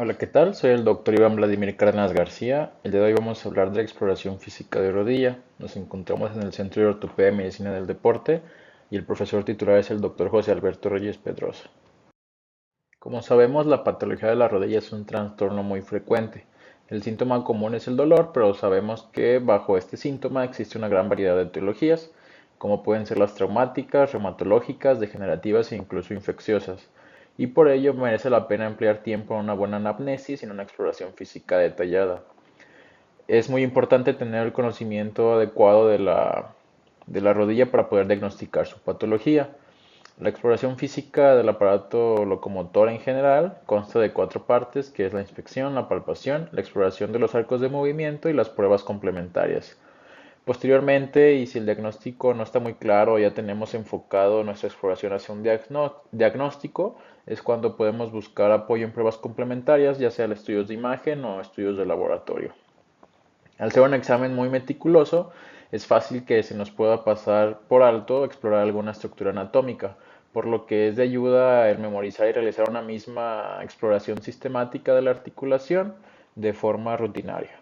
Hola, ¿qué tal? Soy el doctor Iván Vladimir Cárdenas García. El día de hoy vamos a hablar de la exploración física de rodilla. Nos encontramos en el Centro de Ortopedia y Medicina del Deporte y el profesor titular es el doctor José Alberto Reyes Pedrosa. Como sabemos, la patología de la rodilla es un trastorno muy frecuente. El síntoma común es el dolor, pero sabemos que bajo este síntoma existe una gran variedad de etiologías, como pueden ser las traumáticas, reumatológicas, degenerativas e incluso infecciosas. Y por ello merece la pena emplear tiempo en una buena anamnesis y en una exploración física detallada. Es muy importante tener el conocimiento adecuado de la rodilla para poder diagnosticar su patología. La exploración física del aparato locomotor en general consta de cuatro partes, que es la inspección, la palpación, la exploración de los arcos de movimiento y las pruebas complementarias. Posteriormente, y si el diagnóstico no está muy claro, ya tenemos enfocado nuestra exploración hacia un diagnóstico, es cuando podemos buscar apoyo en pruebas complementarias, ya sea estudios de imagen o estudios de laboratorio. Al ser un examen muy meticuloso, es fácil que se nos pueda pasar por alto explorar alguna estructura anatómica, por lo que es de ayuda el memorizar y realizar una misma exploración sistemática de la articulación de forma rutinaria.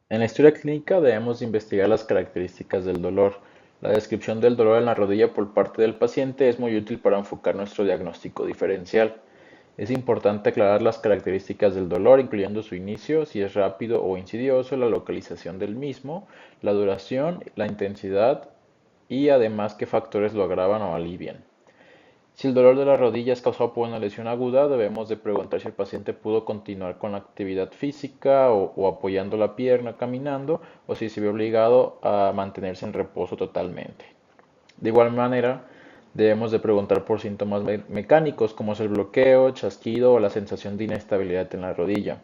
En la historia clínica debemos investigar las características del dolor. La descripción del dolor en la rodilla por parte del paciente es muy útil para enfocar nuestro diagnóstico diferencial. Es importante aclarar las características del dolor, incluyendo su inicio, si es rápido o insidioso, la localización del mismo, la duración, la intensidad y además qué factores lo agravan o alivian. Si el dolor de la rodilla es causado por una lesión aguda, debemos de preguntar si el paciente pudo continuar con la actividad física o apoyando la pierna caminando o si se vio obligado a mantenerse en reposo totalmente. De igual manera, debemos de preguntar por síntomas mecánicos como es el bloqueo, chasquido o la sensación de inestabilidad en la rodilla.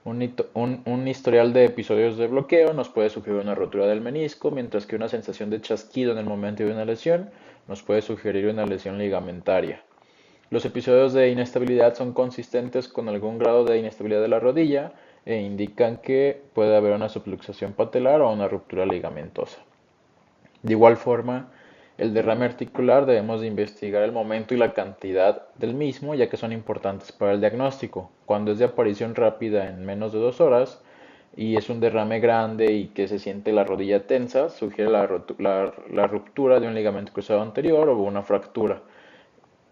Un historial de episodios de bloqueo nos puede sugerir una rotura del menisco, mientras que una sensación de chasquido en el momento de una lesión nos puede sugerir una lesión ligamentaria. Los episodios de inestabilidad son consistentes con algún grado de inestabilidad de la rodilla e indican que puede haber una subluxación patelar o una ruptura ligamentosa. De igual forma, el derrame articular debemos de investigar el momento y la cantidad del mismo, ya que son importantes para el diagnóstico. Cuando es de aparición rápida en menos de 2 horas y es un derrame grande y que se siente la rodilla tensa, sugiere la ruptura de un ligamento cruzado anterior o una fractura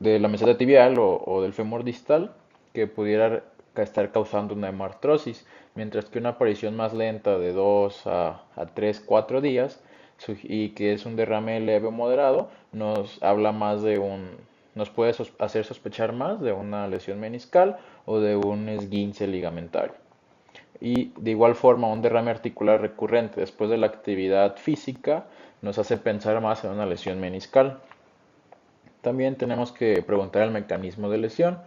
de la meseta tibial o del fémur distal que pudiera estar causando una hemartrosis, mientras que una aparición más lenta de 2 a 3, 4 días y que es un derrame leve o moderado, nos habla más de nos puede hacer sospechar más de una lesión meniscal o de un esguince ligamentario. Y de igual forma, un derrame articular recurrente después de la actividad física nos hace pensar más en una lesión meniscal. También tenemos que preguntar el mecanismo de lesión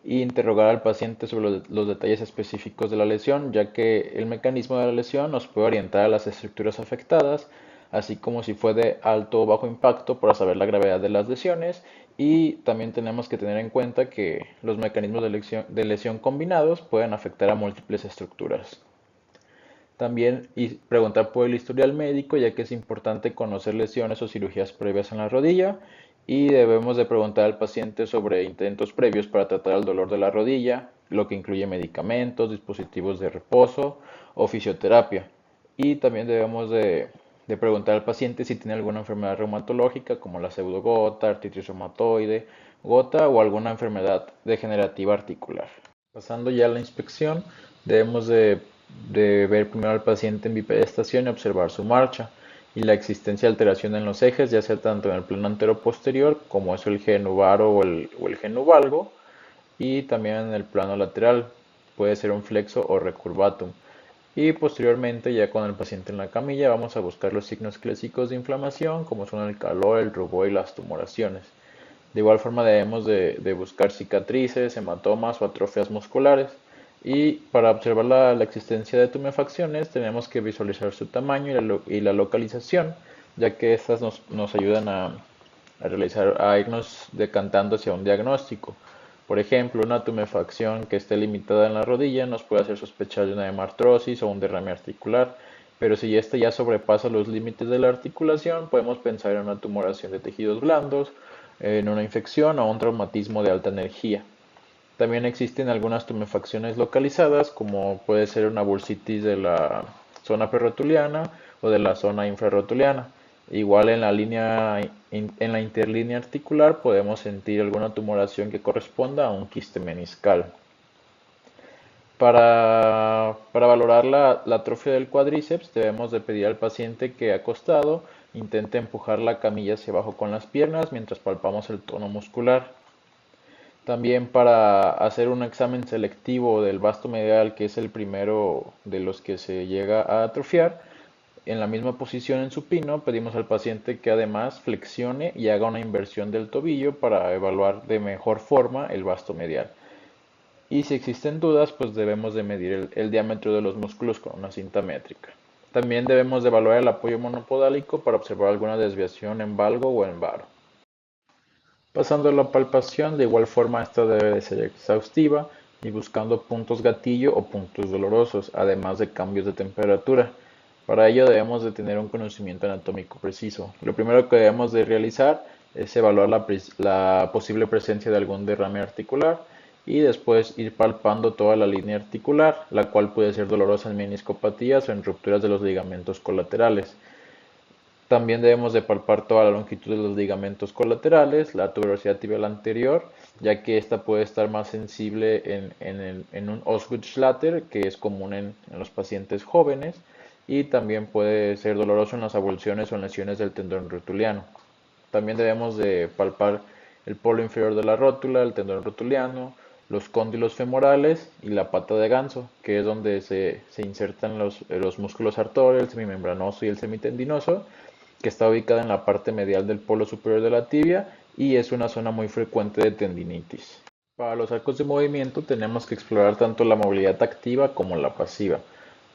e interrogar al paciente sobre los detalles específicos de la lesión, ya que el mecanismo de la lesión nos puede orientar a las estructuras afectadas, así como si fue de alto o bajo impacto para saber la gravedad de las lesiones. Y también tenemos que tener en cuenta que los mecanismos de lesión combinados pueden afectar a múltiples estructuras. También preguntar por el historial médico, ya que es importante conocer lesiones o cirugías previas en la rodilla. Y debemos de preguntar al paciente sobre intentos previos para tratar el dolor de la rodilla, lo que incluye medicamentos, dispositivos de reposo o fisioterapia. Y también debemos de preguntar al paciente si tiene alguna enfermedad reumatológica como la pseudogota, artritis reumatoide, gota o alguna enfermedad degenerativa articular. Pasando ya a la inspección, debemos de ver primero al paciente en bipedestación y observar su marcha y la existencia de alteración en los ejes, ya sea tanto en el plano antero-posterior, como es el genu varo o el genu valgo, y también en el plano lateral, puede ser un flexo o recurvatum. Y posteriormente, ya con el paciente en la camilla, vamos a buscar los signos clásicos de inflamación, como son el calor, el rubor y las tumoraciones. De igual forma debemos de buscar cicatrices, hematomas o atrofias musculares. Y para observar la existencia de tumefacciones tenemos que visualizar su tamaño y la localización, ya que estas nos ayudan a irnos decantando hacia un diagnóstico. Por ejemplo, una tumefacción que esté limitada en la rodilla nos puede hacer sospechar de una hemartrosis o un derrame articular, pero si este ya sobrepasa los límites de la articulación, podemos pensar en una tumoración de tejidos blandos, en una infección o un traumatismo de alta energía. También existen algunas tumefacciones localizadas, como puede ser una bursitis de la zona perrotuliana o de la zona infrarrotuliana. Igual en la en la interlínea articular podemos sentir alguna tumoración que corresponda a un quiste meniscal. Para valorar la atrofia del cuádriceps, debemos de pedir al paciente que acostado intente empujar la camilla hacia abajo con las piernas mientras palpamos el tono muscular. También para hacer un examen selectivo del vasto medial, que es el primero de los que se llega a atrofiar, en la misma posición en supino, pedimos al paciente que además flexione y haga una inversión del tobillo para evaluar de mejor forma el vasto medial. Y si existen dudas, pues debemos de medir el diámetro de los músculos con una cinta métrica. También debemos de evaluar el apoyo monopodálico para observar alguna desviación en valgo o en varo. Pasando a la palpación, de igual forma esta debe de ser exhaustiva y buscando puntos gatillo o puntos dolorosos, además de cambios de temperatura. Para ello debemos de tener un conocimiento anatómico preciso. Lo primero que debemos de realizar es evaluar la posible presencia de algún derrame articular y después ir palpando toda la línea articular, la cual puede ser dolorosa en meniscopatías o en rupturas de los ligamentos colaterales. También debemos de palpar toda la longitud de los ligamentos colaterales, la tuberosidad tibial anterior, ya que esta puede estar más sensible en un Osgood-Schlatter, que es común en los pacientes jóvenes, y también puede ser doloroso en las avulsiones o en lesiones del tendón rotuliano. También debemos de palpar el polo inferior de la rótula, el tendón rotuliano, los cóndilos femorales y la pata de ganso, que es donde se insertan los músculos artores, el semimembranoso y el semitendinoso, que está ubicada en la parte medial del polo superior de la tibia y es una zona muy frecuente de tendinitis. Para los arcos de movimiento tenemos que explorar tanto la movilidad activa como la pasiva.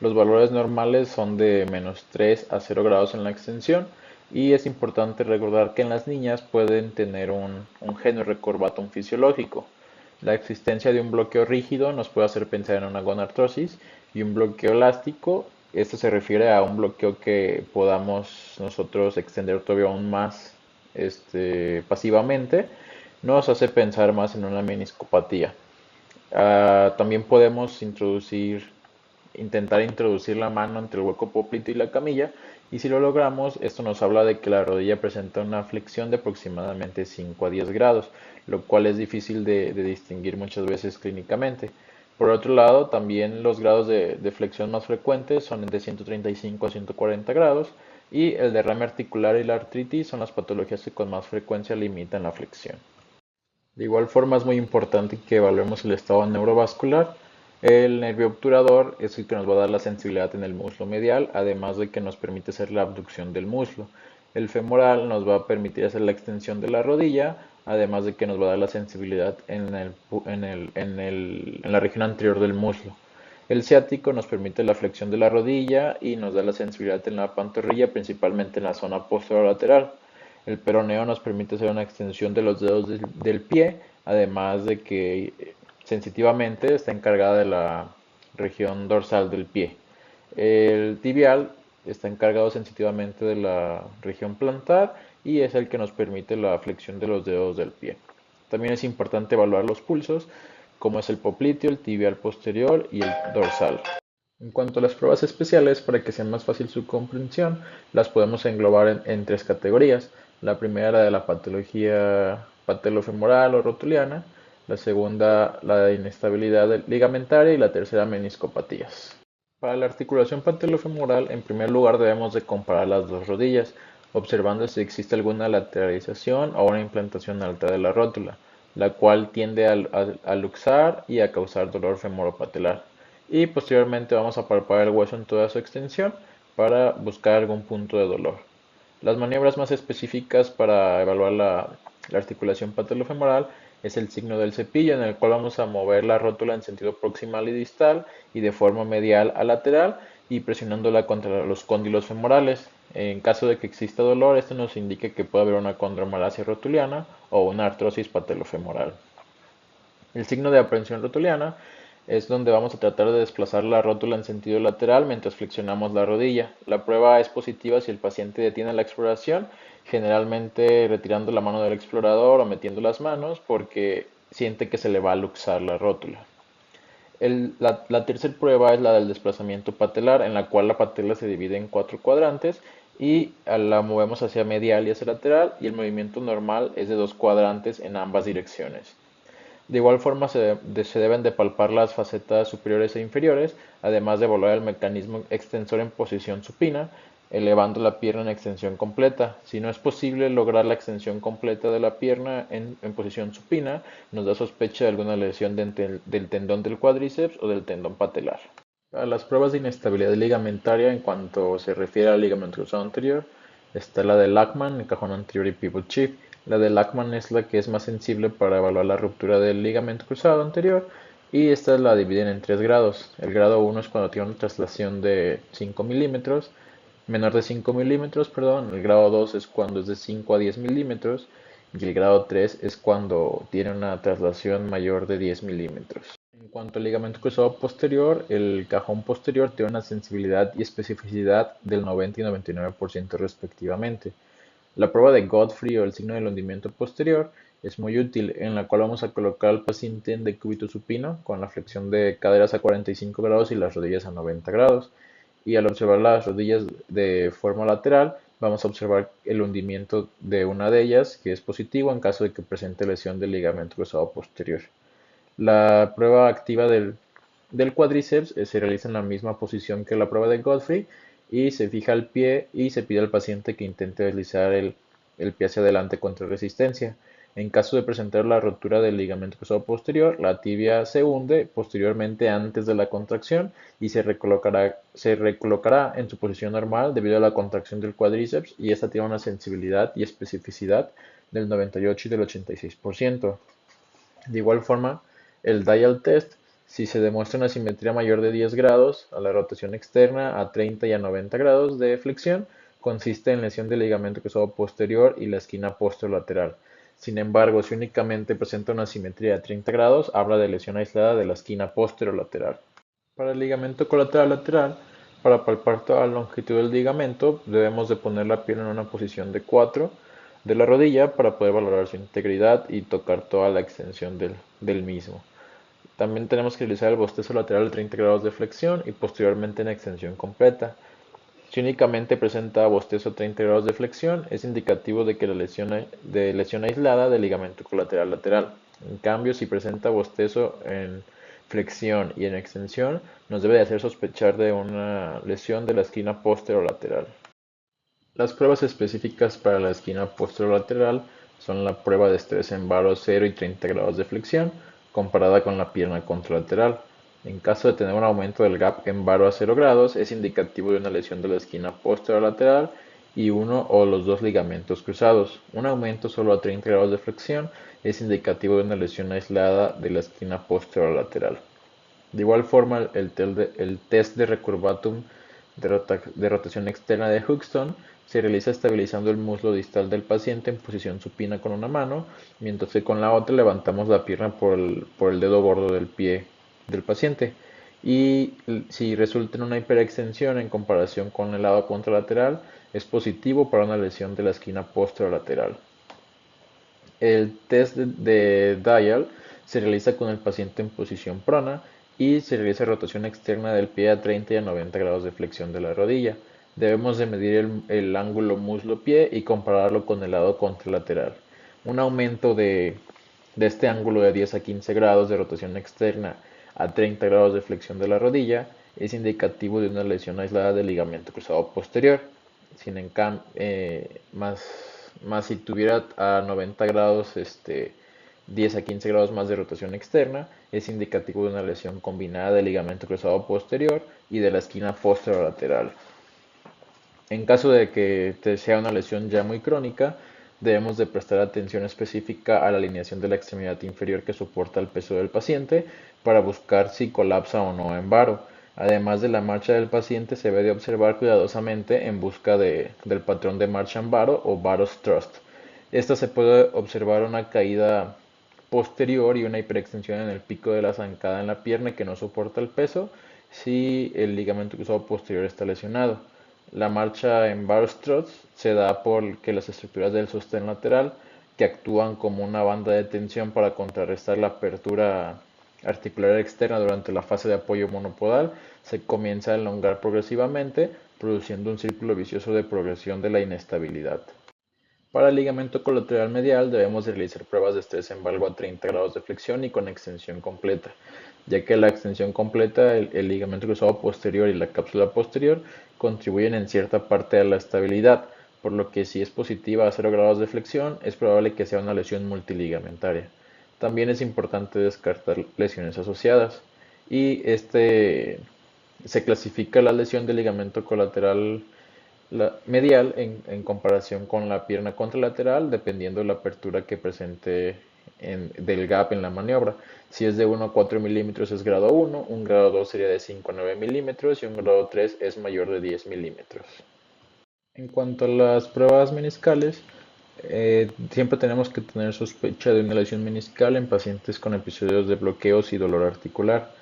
Los valores normales son de -3 a 0 grados en la extensión y es importante recordar que en las niñas pueden tener un geno recurvatum fisiológico. La existencia de un bloqueo rígido nos puede hacer pensar en una gonartrosis y un bloqueo elástico. Esto se refiere a un bloqueo que podamos nosotros extender todavía aún más pasivamente. Nos hace pensar más en una meniscopatía. También podemos intentar introducir la mano entre el hueco popliteo y la camilla, y si lo logramos, esto nos habla de que la rodilla presenta una flexión de aproximadamente 5 a 10 grados, lo cual es difícil de distinguir muchas veces clínicamente. Por otro lado, también los grados de flexión más frecuentes son de 135 a 140 grados, y el derrame articular y la artritis son las patologías que con más frecuencia limitan la flexión. De igual forma es muy importante que evaluemos el estado neurovascular. El nervio obturador es el que nos va a dar la sensibilidad en el muslo medial, además de que nos permite hacer la abducción del muslo. El femoral nos va a permitir hacer la extensión de la rodilla, además de que nos va a dar la sensibilidad en la región anterior del muslo. El ciático nos permite la flexión de la rodilla y nos da la sensibilidad en la pantorrilla, principalmente en la zona posterolateral. El peroneo nos permite hacer una extensión de los dedos del pie, además de que sensitivamente está encargada de la región dorsal del pie. El tibial está encargado sensitivamente de la región plantar y es el que nos permite la flexión de los dedos del pie. También es importante evaluar los pulsos, como es el popliteo, el tibial posterior y el dorsal. En cuanto a las pruebas especiales, para que sea más fácil su comprensión, las podemos englobar en tres categorías. La primera, la de la patología patelofemoral o rotuliana, la segunda, la de inestabilidad ligamentaria y la tercera, meniscopatías. Para la articulación patelofemoral, en primer lugar debemos de comparar las dos rodillas, observando si existe alguna lateralización o una implantación alta de la rótula, la cual tiende a luxar y a causar dolor femoropatelar. Y posteriormente vamos a palpar el hueso en toda su extensión para buscar algún punto de dolor. Las maniobras más específicas para evaluar la articulación patelofemoral es el signo del cepillo, en el cual vamos a mover la rótula en sentido proximal y distal y de forma medial a lateral y presionándola contra los cóndilos femorales. En caso de que exista dolor, esto nos indica que puede haber una condromalacia rotuliana o una artrosis patelofemoral. El signo de aprehensión rotuliana es donde vamos a tratar de desplazar la rótula en sentido lateral mientras flexionamos la rodilla. La prueba es positiva si el paciente detiene la exploración, generalmente retirando la mano del explorador o metiendo las manos, porque siente que se le va a luxar la rótula. La tercera prueba es la del desplazamiento patelar, en la cual la patela se divide en cuatro cuadrantes y la movemos hacia medial y hacia lateral, y el movimiento normal es de dos cuadrantes en ambas direcciones. De igual forma se deben de palpar las facetas superiores e inferiores, además de evaluar el mecanismo extensor en posición supina, elevando la pierna en extensión completa. Si no es posible lograr la extensión completa de la pierna en posición supina, nos da sospecha de alguna lesión del tendón del cuádriceps o del tendón patelar. Para las pruebas de inestabilidad ligamentaria en cuanto se refiere al ligamento cruzado anterior, está la de Lachman, el cajón anterior y pivot shift. La de Lachman es la que es más sensible para evaluar la ruptura del ligamento cruzado anterior, y esta la dividen en tres grados. El grado 1 es cuando tiene una traslación de 5 milímetros, menor de 5 milímetros, perdón. El grado 2 es cuando es de 5 a 10 milímetros, y el grado 3 es cuando tiene una traslación mayor de 10 milímetros. En cuanto al ligamento cruzado posterior, el cajón posterior tiene una sensibilidad y especificidad del 90 y 99% respectivamente. La prueba de Godfrey o el signo del hundimiento posterior es muy útil, en la cual vamos a colocar al paciente en decúbito supino con la flexión de caderas a 45 grados y las rodillas a 90 grados. Y al observar las rodillas de forma lateral, vamos a observar el hundimiento de una de ellas, que es positivo en caso de que presente lesión del ligamento cruzado posterior. La prueba activa del cuádriceps se realiza en la misma posición que la prueba de Godfrey, y se fija el pie y se pide al paciente que intente deslizar el pie hacia adelante contra resistencia. En caso de presentar la rotura del ligamento cruzado posterior, la tibia se hunde posteriormente antes de la contracción y se recolocará en su posición normal debido a la contracción del cuádriceps, y esta tiene una sensibilidad y especificidad del 98 y del 86%. De igual forma, el dial test, si se demuestra una simetría mayor de 10 grados a la rotación externa, a 30 y a 90 grados de flexión, consiste en lesión del ligamento cruzado posterior y la esquina posterolateral. Sin embargo, si únicamente presenta una simetría de 30 grados, habla de lesión aislada de la esquina posterolateral. Para el ligamento colateral lateral, para palpar toda la longitud del ligamento, debemos de poner la pierna en una posición de 4 de la rodilla para poder valorar su integridad y tocar toda la extensión del mismo. También tenemos que realizar el bostezo lateral de 30 grados de flexión y posteriormente en extensión completa. Si únicamente presenta bostezo 30 grados de flexión, es indicativo de que la lesión aislada del ligamento colateral lateral. En cambio, si presenta bostezo en flexión y en extensión, nos debe de hacer sospechar de una lesión de la esquina posterolateral. Las pruebas específicas para la esquina posterolateral son la prueba de estrés en varo 0 y 30 grados de flexión, comparada con la pierna contralateral. En caso de tener un aumento del gap en varo a 0 grados, es indicativo de una lesión de la esquina posterolateral y uno o los dos ligamentos cruzados. Un aumento solo a 30 grados de flexión es indicativo de una lesión aislada de la esquina posterolateral. De igual forma, el test de recurvatum de rotación externa de Hookstone se realiza estabilizando el muslo distal del paciente en posición supina con una mano, mientras que con la otra levantamos la pierna por el dedo gordo del pie del paciente. Y si resulta en una hiperextensión en comparación con el lado contralateral, es positivo para una lesión de la esquina posterolateral. El test de Dial se realiza con el paciente en posición prona y se realiza rotación externa del pie a 30 y a 90 grados de flexión de la rodilla. Debemos de medir el ángulo muslo-pie y compararlo con el lado contralateral. Un aumento de este ángulo de 10 a 15 grados de rotación externa a 30 grados de flexión de la rodilla es indicativo de una lesión aislada del ligamento cruzado posterior. Más si tuviera a 90 grados, 10 a 15 grados más de rotación externa, es indicativo de una lesión combinada del ligamento cruzado posterior y de la esquina posterolateral. En caso de que sea una lesión ya muy crónica, debemos de prestar atención específica a la alineación de la extremidad inferior que soporta el peso del paciente para buscar si colapsa o no en varo. Además de la marcha del paciente, se debe de observar cuidadosamente en busca del patrón de marcha en varo o varos thrust. Esta se puede observar una caída posterior y una hiperextensión en el pico de la zancada en la pierna que no soporta el peso si el ligamento cruzado posterior está lesionado. La marcha en bar struts se da porque las estructuras del sostén lateral que actúan como una banda de tensión para contrarrestar la apertura articular externa durante la fase de apoyo monopodal, se comienza a elongar progresivamente, produciendo un círculo vicioso de progresión de la inestabilidad. Para el ligamento colateral medial debemos realizar pruebas de estrés en valgo a 30 grados de flexión y con extensión completa, ya que la extensión completa, el ligamento cruzado posterior y la cápsula posterior contribuyen en cierta parte a la estabilidad, por lo que si es positiva a 0 grados de flexión, es probable que sea una lesión multiligamentaria. También es importante descartar lesiones asociadas y se clasifica la lesión del ligamento colateral medial en comparación con la pierna contralateral, dependiendo de la apertura que presente del gap en la maniobra. Si es de 1 a 4 milímetros es grado 1, un grado 2 sería de 5 a 9 milímetros y un grado 3 es mayor de 10 milímetros. En cuanto a las pruebas meniscales, siempre tenemos que tener sospecha de una lesión meniscal en pacientes con episodios de bloqueos y dolor articular.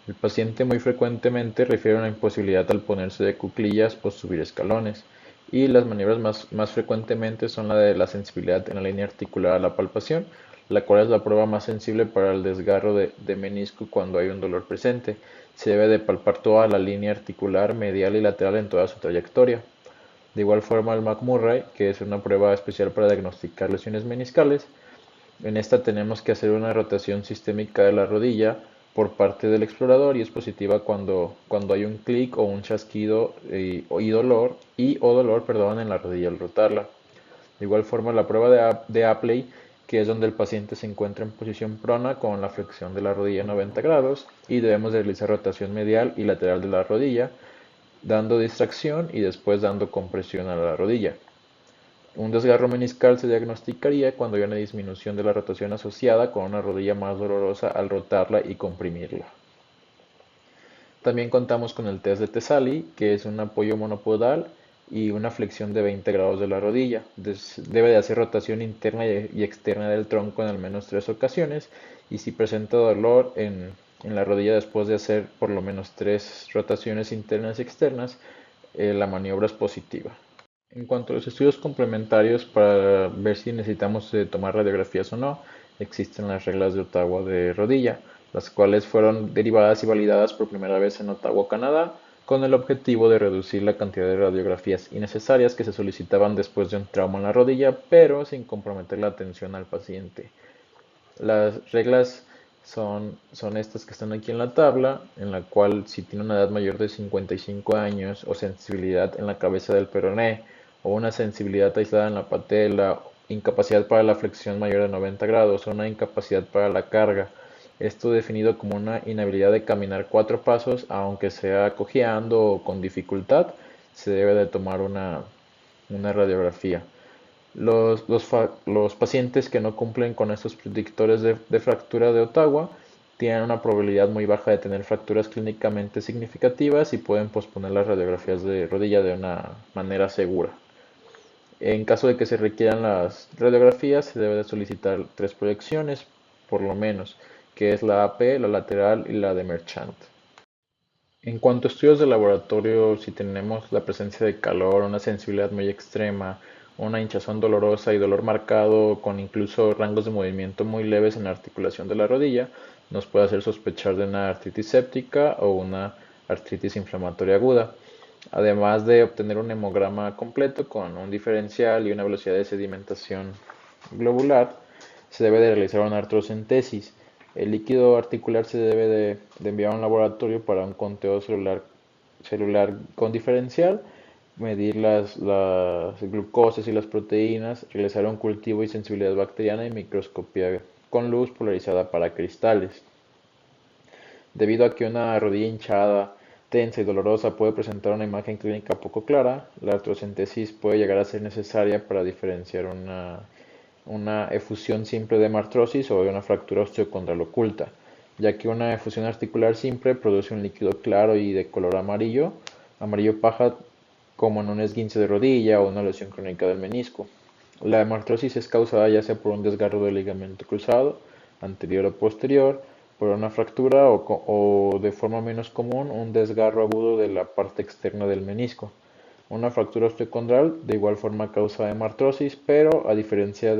El paciente muy frecuentemente refiere una imposibilidad al ponerse de cuclillas o subir escalones, y las maniobras más frecuentemente son la de la sensibilidad en la línea articular a la palpación, la cual es la prueba más sensible para el desgarro de menisco cuando hay un dolor presente. Se debe de palpar toda la línea articular medial y lateral en toda su trayectoria. De igual forma el McMurray, que es una prueba especial para diagnosticar lesiones meniscales. En esta tenemos que hacer una rotación sistémica de la rodilla por parte del explorador y es positiva cuando hay un clic o un chasquido o dolor en la rodilla al rotarla. De igual forma la prueba de Apley, que es donde el paciente se encuentra en posición prona con la flexión de la rodilla a 90 grados y debemos de realizar rotación medial y lateral de la rodilla, dando distracción y después dando compresión a la rodilla. Un desgarro meniscal se diagnosticaría cuando hay una disminución de la rotación asociada con una rodilla más dolorosa al rotarla y comprimirla. También contamos con el test de Tesali, que es un apoyo monopodal y una flexión de 20 grados de la rodilla. Debe de hacer rotación interna y externa del tronco en al menos 3 ocasiones, y si presenta dolor en la rodilla después de hacer por lo menos 3 rotaciones internas y externas, la maniobra es positiva. En cuanto a los estudios complementarios para ver si necesitamos tomar radiografías o no, existen las reglas de Ottawa de rodilla, las cuales fueron derivadas y validadas por primera vez en Ottawa, Canadá, con el objetivo de reducir la cantidad de radiografías innecesarias que se solicitaban después de un trauma en la rodilla, pero sin comprometer la atención al paciente. Las reglas son estas que están aquí en la tabla, en la cual si tiene una edad mayor de 55 años o sensibilidad en la cabeza del peroné o una sensibilidad aislada en la patela, incapacidad para la flexión mayor de 90 grados o una incapacidad para la carga. Esto definido como una inhabilidad de caminar 4 pasos, aunque sea cojeando o con dificultad, se debe de tomar una radiografía. Los pacientes que no cumplen con estos predictores de fractura de Ottawa tienen una probabilidad muy baja de tener fracturas clínicamente significativas y pueden posponer las radiografías de rodilla de una manera segura. En caso de que se requieran las radiografías, se debe de solicitar 3 proyecciones, por lo menos, que es la AP, la lateral y la de Merchant. En cuanto a estudios de laboratorio, si tenemos la presencia de calor, una sensibilidad muy extrema, una hinchazón dolorosa y dolor marcado con incluso rangos de movimiento muy leves en la articulación de la rodilla, nos puede hacer sospechar de una artritis séptica o una artritis inflamatoria aguda. Además de obtener un hemograma completo con un diferencial y una velocidad de sedimentación globular, se debe de realizar una artrocentesis. El líquido articular se debe de enviar a un laboratorio para un conteo celular con diferencial, medir las glucosas y las proteínas, realizar un cultivo y sensibilidad bacteriana y microscopía con luz polarizada para cristales. Debido a que una rodilla hinchada, tensa y dolorosa puede presentar una imagen clínica poco clara, la artrocentesis puede llegar a ser necesaria para diferenciar una efusión simple de martrosis o de una fractura osteocondral oculta, ya que una efusión articular simple produce un líquido claro y de color amarillo, amarillo paja, como en un esguince de rodilla o una lesión crónica del menisco. La hemartrosis es causada ya sea por un desgarro del ligamento cruzado, anterior o posterior, por una fractura o de forma menos común, un desgarro agudo de la parte externa del menisco. Una fractura osteocondral de igual forma causa hemartrosis, pero a diferencia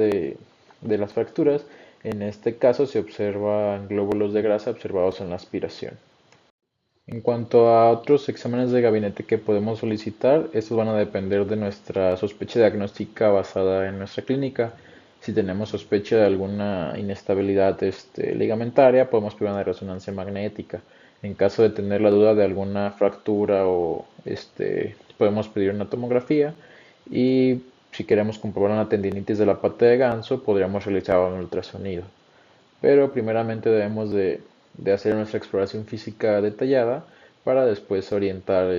de las fracturas. En este caso se observan glóbulos de grasa observados en la aspiración. En cuanto a otros exámenes de gabinete que podemos solicitar, estos van a depender de nuestra sospecha diagnóstica basada en nuestra clínica. Si tenemos sospecha de alguna inestabilidad ligamentaria, podemos pedir una resonancia magnética. En caso de tener la duda de alguna fractura podemos pedir una tomografía. Y si queremos comprobar una tendinitis de la pata de ganso, podríamos realizar un ultrasonido. Pero primeramente debemos de hacer nuestra exploración física detallada para después orientar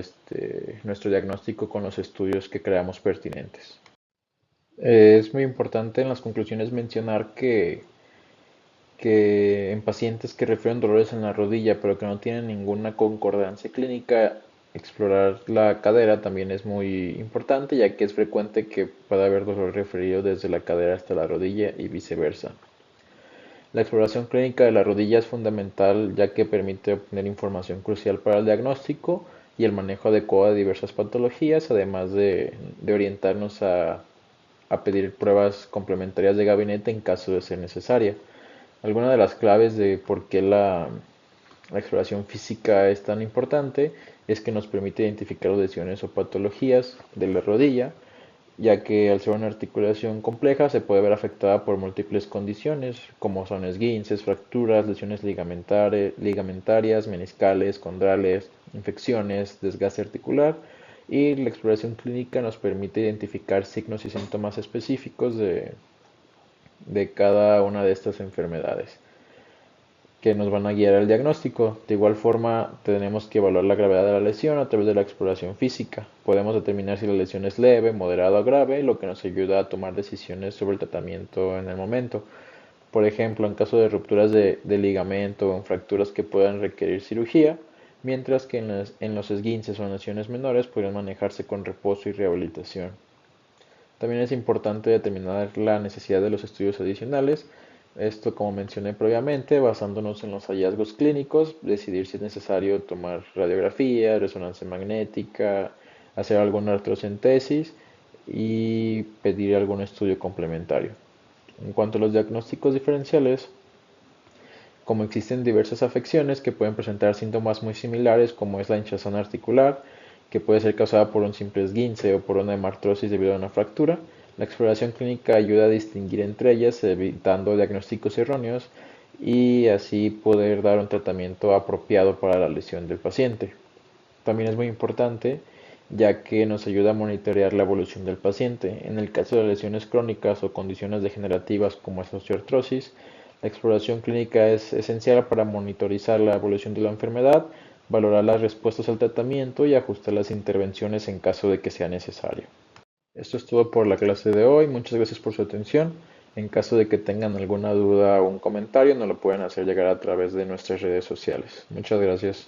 nuestro diagnóstico con los estudios que creamos pertinentes. Es muy importante en las conclusiones mencionar que en pacientes que refieren dolores en la rodilla pero que no tienen ninguna concordancia clínica, explorar la cadera también es muy importante, ya que es frecuente que pueda haber dolor referido desde la cadera hasta la rodilla y viceversa. La exploración clínica de la rodilla es fundamental, ya que permite obtener información crucial para el diagnóstico y el manejo adecuado de diversas patologías, además de orientarnos a pedir pruebas complementarias de gabinete en caso de ser necesaria. Alguna de las claves de por qué la exploración física es tan importante es que nos permite identificar lesiones o patologías de la rodilla, ya que al ser una articulación compleja se puede ver afectada por múltiples condiciones, como son esguinces, fracturas, lesiones ligamentarias, meniscales, condrales, infecciones, desgaste articular, y la exploración clínica nos permite identificar signos y síntomas específicos de cada una de estas enfermedades que nos van a guiar al diagnóstico. De igual forma, tenemos que evaluar la gravedad de la lesión a través de la exploración física. Podemos determinar si la lesión es leve, moderada o grave, lo que nos ayuda a tomar decisiones sobre el tratamiento en el momento. Por ejemplo, en caso de rupturas de ligamento o en fracturas que puedan requerir cirugía, mientras que en los esguinces o en lesiones menores podrían manejarse con reposo y rehabilitación. También es importante determinar la necesidad de los estudios adicionales. Esto, como mencioné previamente, basándonos en los hallazgos clínicos, decidir si es necesario tomar radiografía, resonancia magnética, hacer alguna artrocentesis y pedir algún estudio complementario. En cuanto a los diagnósticos diferenciales, como existen diversas afecciones que pueden presentar síntomas muy similares, como es la hinchazón articular, que puede ser causada por un simple esguince o por una hemartrosis debido a una fractura, la exploración clínica ayuda a distinguir entre ellas, evitando diagnósticos erróneos y así poder dar un tratamiento apropiado para la lesión del paciente. También es muy importante, ya que nos ayuda a monitorear la evolución del paciente. En el caso de lesiones crónicas o condiciones degenerativas como es osteoartrosis, la exploración clínica es esencial para monitorizar la evolución de la enfermedad, valorar las respuestas al tratamiento y ajustar las intervenciones en caso de que sea necesario. Esto es todo por la clase de hoy. Muchas gracias por su atención. En caso de que tengan alguna duda o un comentario, nos lo pueden hacer llegar a través de nuestras redes sociales. Muchas gracias.